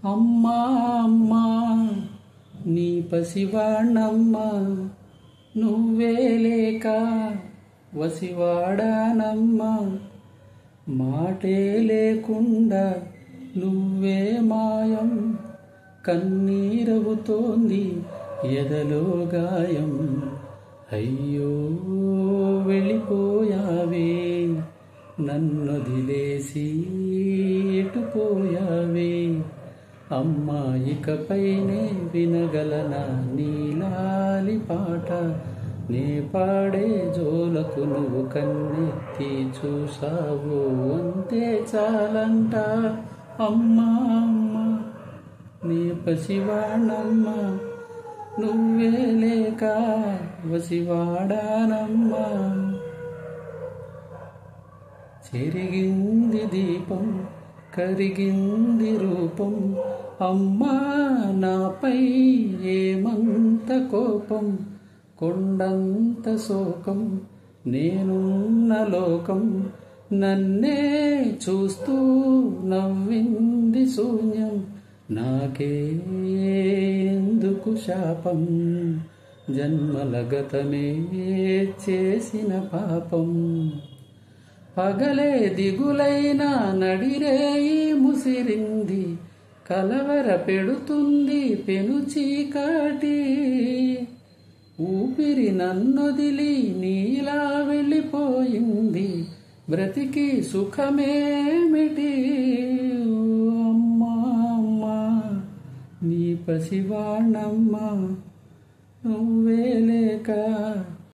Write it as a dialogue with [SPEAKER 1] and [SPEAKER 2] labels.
[SPEAKER 1] అమ్మా అమ్మా నీ పసివాణ్ణమ్మా, నువ్వే లేక వసివాడానమ్మా. మాటే లేకుండా నువ్వే మాయం, కన్నీరవుతోంది ఎదలో గాయం. అయ్యో వెళ్ళిపోయావే, నన్నొదిలేసి ఎటుపోయావే. అమ్మా ఇకపైనే వినగలనా నీలాలి పాట, నే పాడే జోలకు నువ్వు కన్నెత్తి చూసావు, అంతే చాలంట. అమ్మా అమ్మా నీ పసివాణమ్మా, నువ్వే లేక వసివాడానమ్మా. చెరిగింది దీపం, కరిగింది రూపం, అమ్మా నాపై ఏమంత కోపం. కొండంత శోకం నేనున్న లోకం, నన్నే చూస్తూ నవ్వింది శూన్యం. నాకే ఎందుకు శాపం, జన్మల గతమే చేసిన పాపం. పగలే దిగులైనా నడిరేయి ముసిరింది, కలవర పెడుతుంది పెను చీకటి. ఊపిరి నన్నొదిలి నీలా వెళ్ళిపోయింది, బ్రతికి సుఖమేమిటి. అమ్మా అమ్మా నీ పసివాణమ్మా, నువ్వే లేక